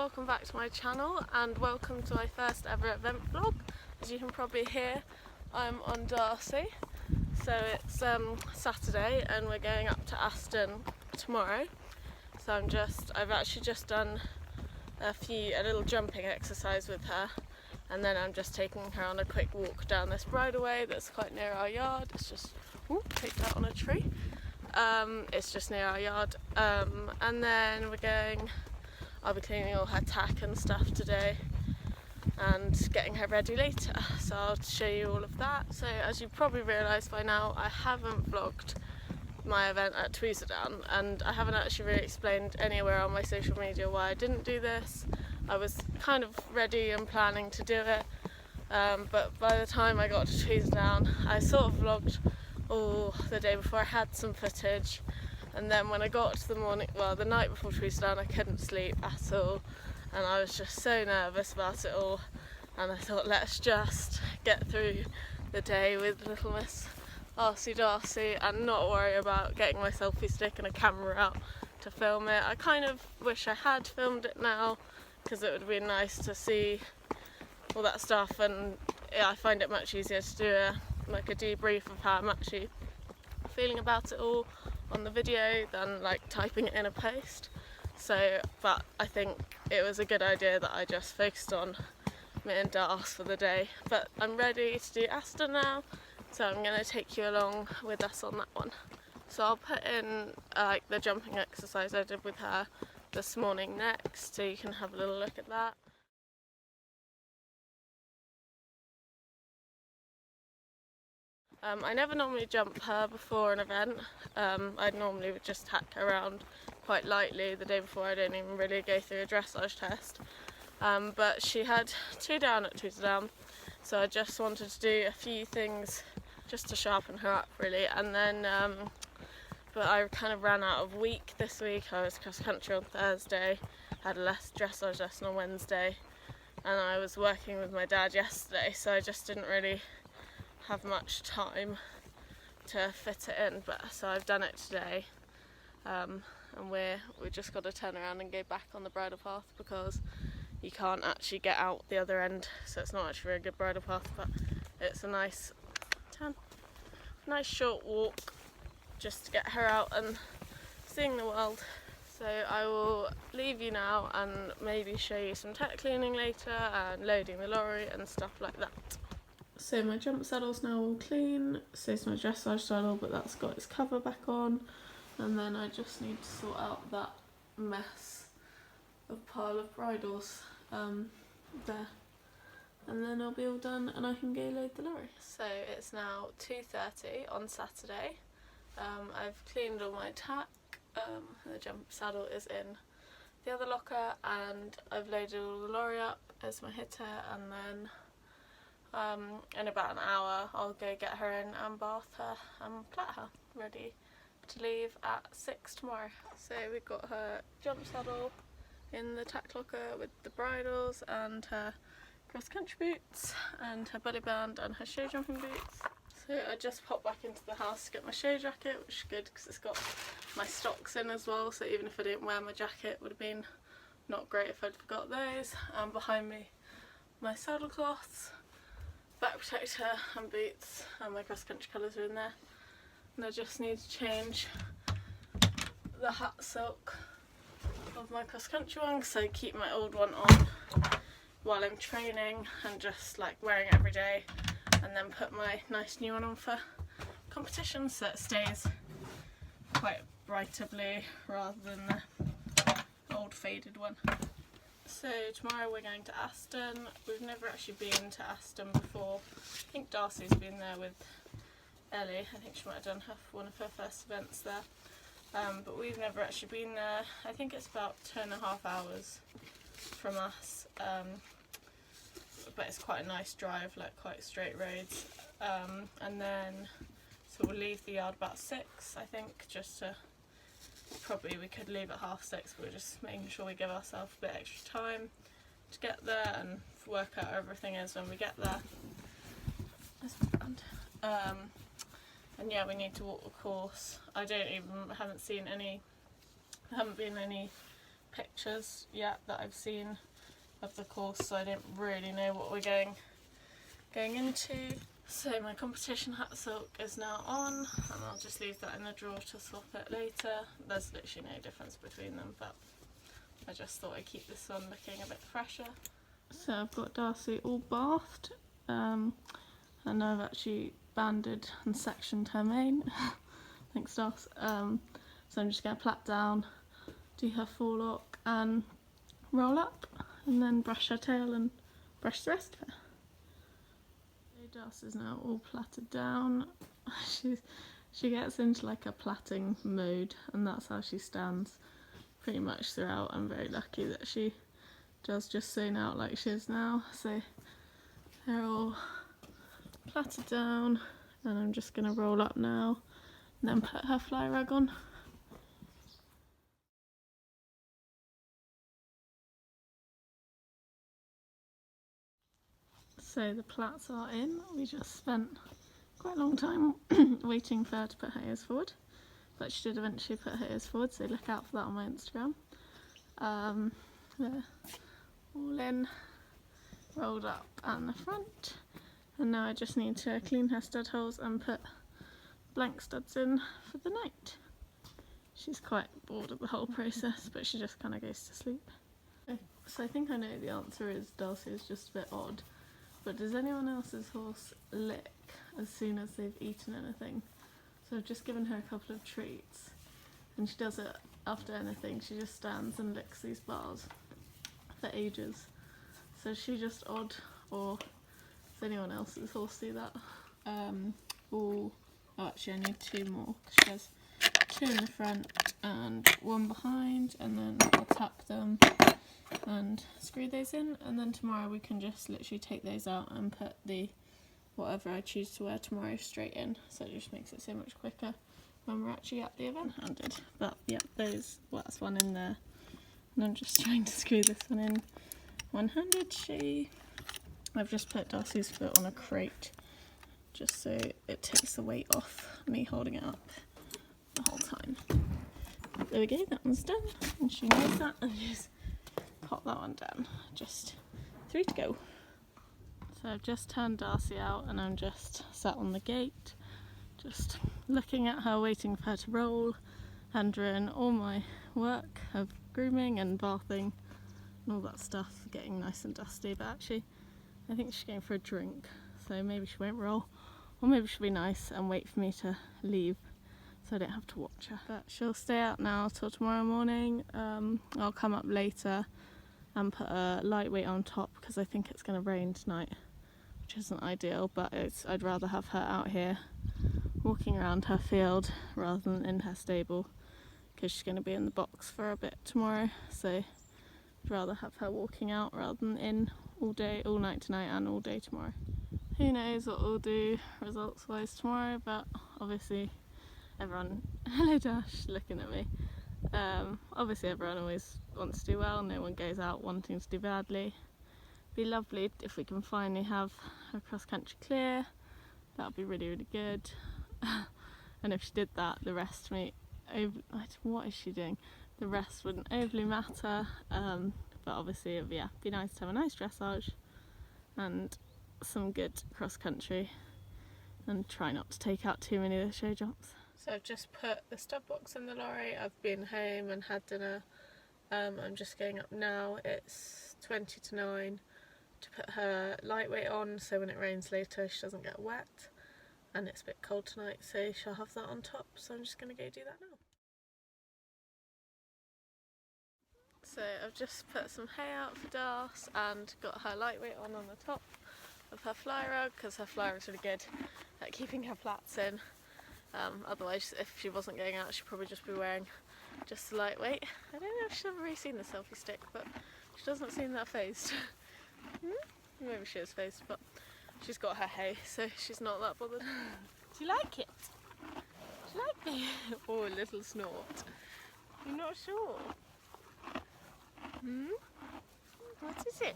welcome back to my channel and welcome to my first ever event vlog. As you can probably hear, I'm on Darcy. So it's Saturday and we're going up to Aston tomorrow. So I've actually just done a little jumping exercise with her, and then I'm just taking her on a quick walk down this bridleway that's quite near our yard. It's just, take that on a tree. It's just near our yard, and then I'll be cleaning all her tack and stuff today and getting her ready later, so I'll show you all of that. So as you've probably realised by now, I haven't vlogged my event at Tweezerdown, and I haven't actually really explained anywhere on my social media why I didn't do this. I was kind of ready and planning to do it, but by the time I got to Tweezerdown, I sort of vlogged the day before. I had some footage, and then when I got to the night before Tweezerdown, I couldn't sleep at all, and I was just so nervous about it all, and I thought, let's just get through the day with little Miss Darcy and not worry about getting my selfie stick and a camera out to film it. I kind of wish I had filmed it now, because it would be nice to see all that stuff, and yeah, I find it much easier to do a debrief of how I'm actually feeling about it all on the video than typing it in a post. But I think it was a good idea that I just focused on me and Darce for the day. But I'm ready to do Aston now, so I'm going to take you along with us on that one. So I'll put in the jumping exercise I did with her this morning next, so you can have a little look at that. I never normally jump her before an event. I normally would just tack her around quite lightly the day before. I don't even really go through a dressage test. But she had 2 down at Tweezerdown, so I just wanted to do a few things just to sharpen her up really. And then, but I kind of ran out of week this week. I was cross country on Thursday, had a dressage lesson on Wednesday, and I was working with my dad yesterday, so I just didn't really have much time to fit it in, so I've done it today, and we've just got to turn around and go back on the bridle path because you can't actually get out the other end, so it's not actually a very good bridle path, but it's a nice short walk just to get her out and seeing the world. So I will leave you now and maybe show you some tech cleaning later and loading the lorry and stuff like that. So my jump saddle's now all clean, so it's my dressage saddle, but that's got its cover back on, and then I just need to sort out that mess of pile of bridles there, and then I'll be all done and I can go load the lorry. So it's now 2:30 on Saturday. I've cleaned all my tack, the jump saddle is in the other locker, and I've loaded all the lorry up as my hitter, and then in about an hour I'll go get her in and bath her and plait her, ready to leave at 6 tomorrow. So we've got her jump saddle in the tack locker with the bridles and her cross country boots and her belly band and her show jumping boots. So I just popped back into the house to get my show jacket, which is good because it's got my stocks in as well, so even if I didn't wear my jacket, it would have been not great if I'd forgot those. And behind me, my saddle cloths, back protector and boots, and my cross country colours are in there, and I just need to change the hat silk of my cross country one because I keep my old one on while I'm training and just wearing it every day, and then put my nice new one on for competition so it stays quite brighter blue rather than the old faded one. So tomorrow we're going to Aston. We've never actually been to Aston before. I think Darcy's been there with Ellie. I think she might have done one of her first events there. But we've never actually been there. I think it's about 2.5 hours from us. But it's quite a nice drive, quite straight roads. And then, so we'll leave the yard about 6, I think, just to... Probably we could leave at 5:30, but we're just making sure we give ourselves a bit extra time to get there and work out how everything is when we get there. And yeah, we need to walk the course. I haven't been any pictures yet that I've seen of the course, so I don't really know what we're going into. So my competition hat silk is now on, and I'll just leave that in the drawer to swap it later. There's literally no difference between them, but I just thought I'd keep this one looking a bit fresher. So I've got Darcy all bathed, and I've actually banded and sectioned her mane. Thanks, Darcy. So I'm just going to plait down, do her forelock and roll up, and then brush her tail and brush the rest of her. Darcy's now all plaited down. She gets into like a plaiting mode, and that's how she stands pretty much throughout. I'm very lucky that she does just zone out like she is now. So they're all plaited down, and I'm just going to roll up now and then put her fly rug on. So the plaits are in. We just spent quite a long time waiting for her to put her ears forward, but she did eventually put her ears forward, so look out for that on my Instagram. They're all in, rolled up and the front, and now I just need to clean her stud holes and put blank studs in for the night. She's quite bored of the whole process, but she just kind of goes to sleep. So I think I know the answer is Darcy is just a bit odd. But does anyone else's horse lick as soon as they've eaten anything? So I've just given her a couple of treats, and she does it after anything. She just stands and licks these bars for ages. So is she just odd, or does anyone else's horse do that? Oh, actually I need 2 more, because she has 2 in the front and 1 behind, and then I'll tap them and screw those in, and then tomorrow we can just literally take those out and put the whatever I choose to wear tomorrow straight in, so it just makes it so much quicker when we're actually at the event. Handed, but yeah, those, well, that's one in there, and I'm just trying to screw this one in one-handed. I've just put Darcy's foot on a crate just so it takes the weight off me holding it up the whole time. There we go, that one's done, and she knows that, and she's pop that one down. Just 3 to go. So I've just turned Darcy out, and I'm just sat on the gate, just looking at her, waiting for her to roll, and doing all my work of grooming and bathing and all that stuff, getting nice and dusty. But actually I think she's going for a drink, so maybe she won't roll, or maybe she'll be nice and wait for me to leave so I don't have to watch her. But she'll stay out now till tomorrow morning. I'll come up later and put a lightweight on top, because I think it's going to rain tonight, which isn't ideal, but I'd rather have her out here walking around her field rather than in her stable, because she's going to be in the box for a bit tomorrow, so I'd rather have her walking out rather than in all day, all night tonight and all day tomorrow. Who knows what we'll do results wise tomorrow, but obviously everyone, hello Dash, looking at me. Obviously everyone always wants to do well, no one goes out wanting to do badly. Be lovely if we can finally have a cross country clear, that would be really, really good. And if she did that, the rest what is she doing? The rest wouldn't overly matter, but obviously it would be nice to have a nice dressage and some good cross country, and try not to take out too many of the show jumps. So I've just put the stud box in the lorry, I've been home and had dinner. I'm just going up now, it's 20 to 9, to put her lightweight on so when it rains later she doesn't get wet, and it's a bit cold tonight so she'll have that on top, so I'm just going to go do that now. So I've just put some hay out for Darce and got her lightweight on the top of her fly rug, because her fly rug's really good at keeping her plaits in. Otherwise, if she wasn't going out, she'd probably just be wearing just the lightweight. I don't know if she's ever really seen the selfie stick, but she doesn't seem that phased. Maybe she is phased, but she's got her hay, so she's not that bothered. Do you like it? Do you like it? Oh, a little snort. You're not sure? What is it?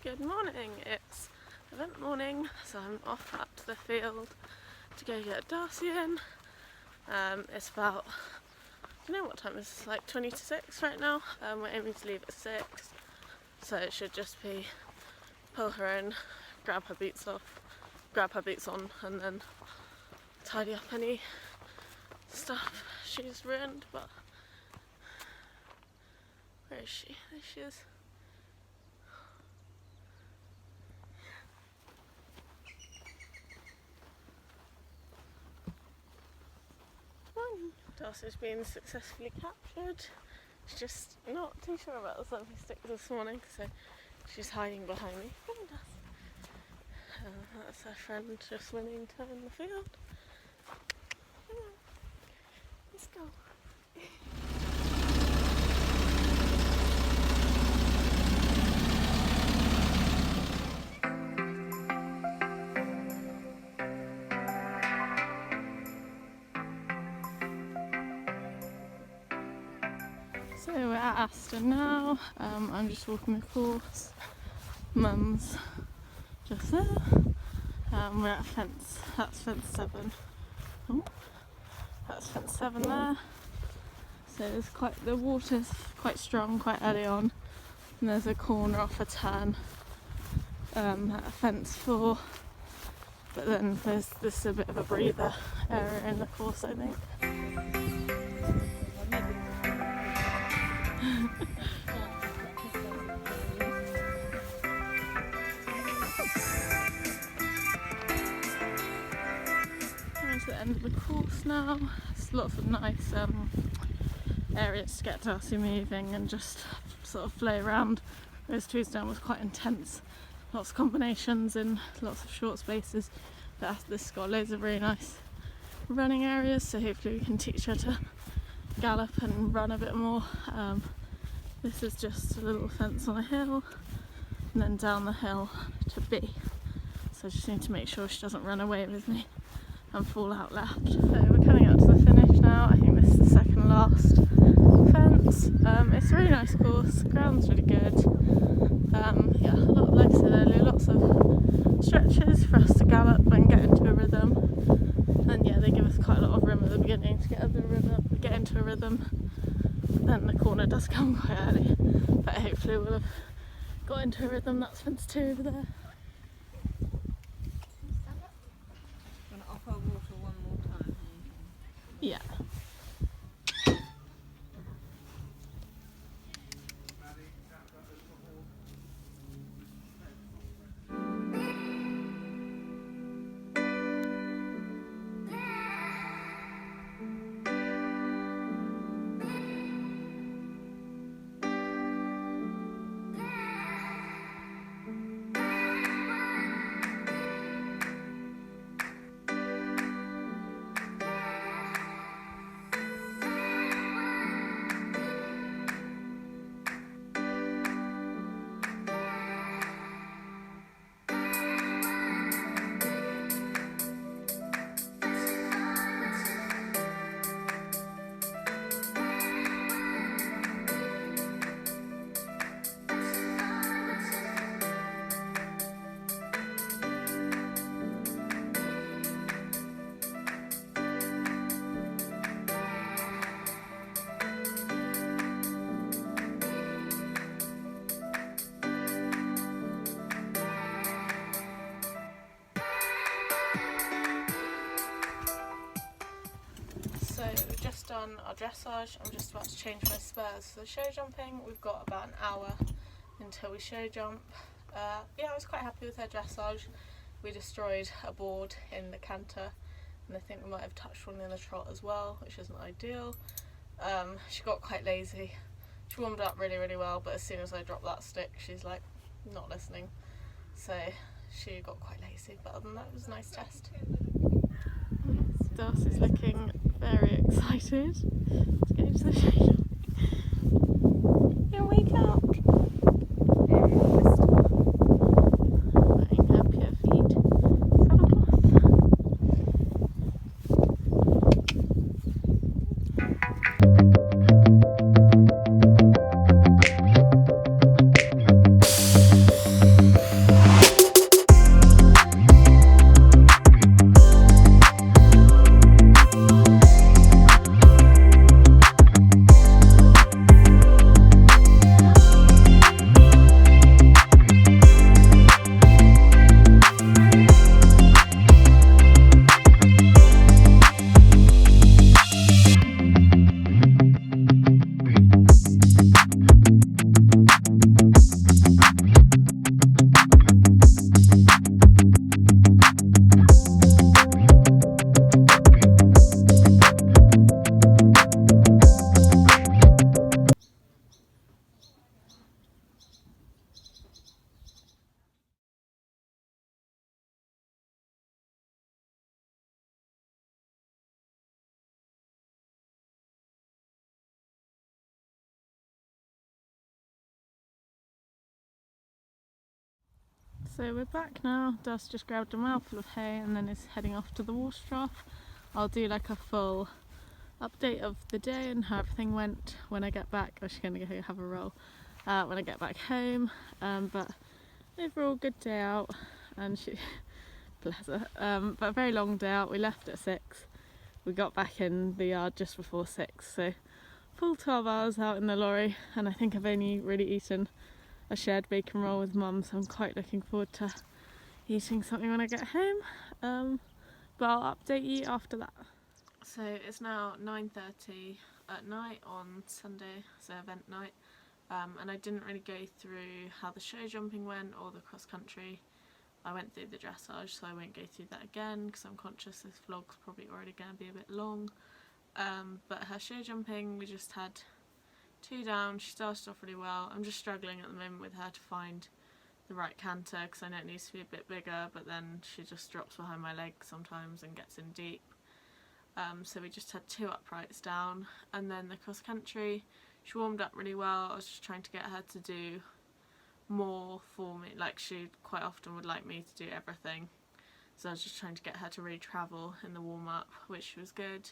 Good morning, it's event morning, so I'm off up to the field to go get Darcy in. It's about do you know what time it is? It's like 20 to 6 right now. We're aiming to leave at 6, so it should just be pull her in, grab her boots on, and then tidy up any stuff she's ruined. But where is she? There she is. Darcy's been successfully captured. She's just not too sure about the selfie stick this morning, so she's hiding behind me. Come on, Darcy. That's her friend just swimming to in the field. Come on, let's go. So we're at Aston now. I'm just walking the course. Mum's just there. We're at fence. That's fence 7. Oh, that's fence 7 there. So there's the water's quite strong quite early on, and there's a corner off a turn at fence 4. But then there's this a bit of a breather area in the course, I think. Coming to the end of the course now. There's lots of nice areas to get Darcy moving and just sort of flow around. Whereas Tuesday was quite intense, lots of combinations in lots of short spaces. But this has got loads of really nice running areas, so hopefully we can teach her to gallop and run a bit more. This is just a little fence on a hill, and then down the hill to B. So I just need to make sure she doesn't run away with me and fall out left. So we're coming up to the finish now. I think this is the second last fence. It's a really nice course, the ground's really good. Yeah, like I said earlier, lots of stretches for us to gallop and get into a rhythm. And yeah, they give us quite a lot of room at the beginning to get into a rhythm. Then the corner does come quite early, but hopefully we'll have got into a rhythm. That's fence 2 over there. Going to offer water one more time. Yeah. So we've just done our dressage. I'm just about to change my spurs for the show jumping. We've got about an hour until we show jump. Yeah, I was quite happy with her dressage. We destroyed a board in the canter, and I think we might have touched one in the trot as well, which isn't ideal. She got quite lazy. She warmed up really, really well, but as soon as I dropped that stick, she's like not listening. So she got quite lazy, but other than that, it was a nice test. Darcy's looking very excited to go to the show. You wake up. Wearing her pure feet saddlecloth. So we're back now. Dust just grabbed a mouthful of hay and then is heading off to the water trough. I'll do like a full update of the day and how everything went when I get back. I'm just going to go have a roll when I get back home. But overall good day out, and she bless her. But a very long day out. We left at 6. We got back in the yard just before 6, so full 12 hours out in the lorry, and I think I've only really eaten a shared bacon roll with Mum, so I'm quite looking forward to eating something when I get home. But I'll update you after that. So it's now 9:30 at night on Sunday, so event night, and I didn't really go through how the show jumping went or the cross country. I went through the dressage, so I won't go through that again because I'm conscious this vlog's probably already going to be a bit long. But her show jumping, we just had 2 down. She started off really well. I'm just struggling at the moment with her to find the right canter because I know it needs to be a bit bigger, but then she just drops behind my leg sometimes and gets in deep. So we just had 2 uprights down, and then the cross country, she warmed up really well. I was just trying to get her to do more for me, like she quite often would like me to do everything, so I was just trying to get her to really travel in the warm-up, which was good.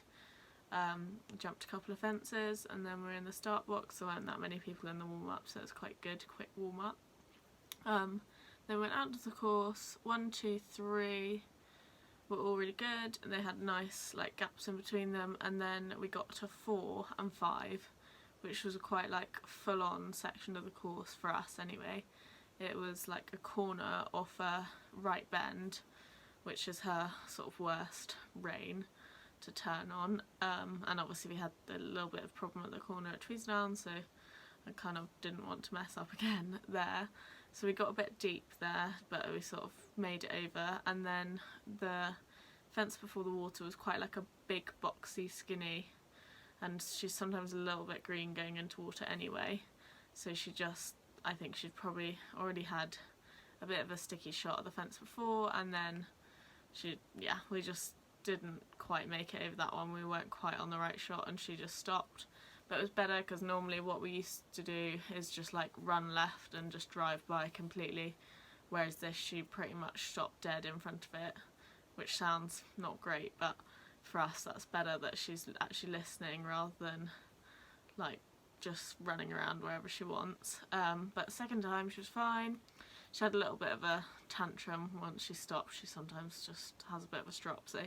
Jumped a couple of fences, and then we're in the start box. There weren't that many people in the warm-up, so it was quite good, quick warm-up. Then went out to the course. 1, 2, 3 were all really good, and they had nice like gaps in between them, and then we got to 4 and 5, which was a quite like full-on section of the course for us anyway. It was like a corner off a right bend, which is her sort of worst rein to turn on, and obviously we had a little bit of problem at the corner at Tweedsdown, so I kind of didn't want to mess up again there. So we got a bit deep there, but we sort of made it over, and then the fence before the water was quite like a big boxy skinny, and she's sometimes a little bit green going into water anyway, so she just, I think she'd probably already had a bit of a sticky shot at the fence before, and then we just didn't quite make it over that one. We weren't quite on the right shot and she just stopped. But it was better because normally what we used to do is just like run left and just drive by completely, whereas this, she pretty much stopped dead in front of it, which sounds not great, but for us that's better that she's actually listening rather than like just running around wherever she wants. But second time she was fine. She had a little bit of a tantrum once she stopped. She sometimes just has a bit of a strop, so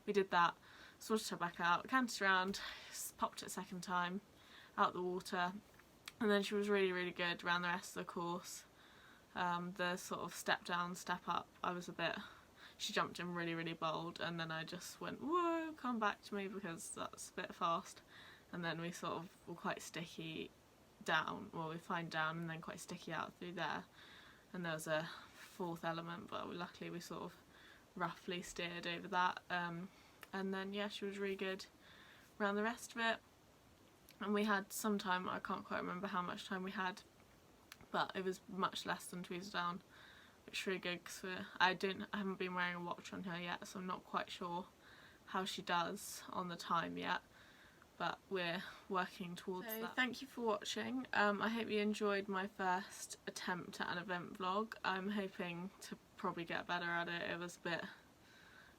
we did that, sorted her back out, cantered around, popped it second time out the water, and then she was really really good around the rest of the course. The sort of step down, step up, she jumped in really really bold, and then I just went, whoa, come back to me because that's a bit fast, and then we sort of were quite sticky down, well we fine down and then quite sticky out through there, and there was a 4th element, but luckily we sort of roughly steered over that, and then yeah, she was really good around the rest of it, and we had some time. I can't quite remember how much time we had, but it was much less than Tweedsdown, which is really good because I haven't been wearing a watch on her yet, so I'm not quite sure how she does on the time yet, but we're working towards that. Thank you for watching. I hope you enjoyed my first attempt at an event vlog. I'm hoping to probably get better at it. It was a bit,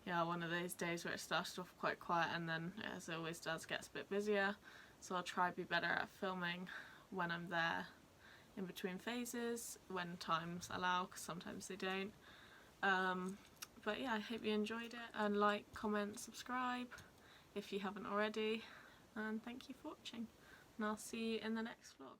yeah, one of those days where it started off quite quiet and then, as it always does, gets a bit busier, so I'll try to be better at filming when I'm there in between phases, when times allow, because sometimes they don't. But yeah, I hope you enjoyed it, and like, comment, subscribe if you haven't already, and thank you for watching, and I'll see you in the next vlog.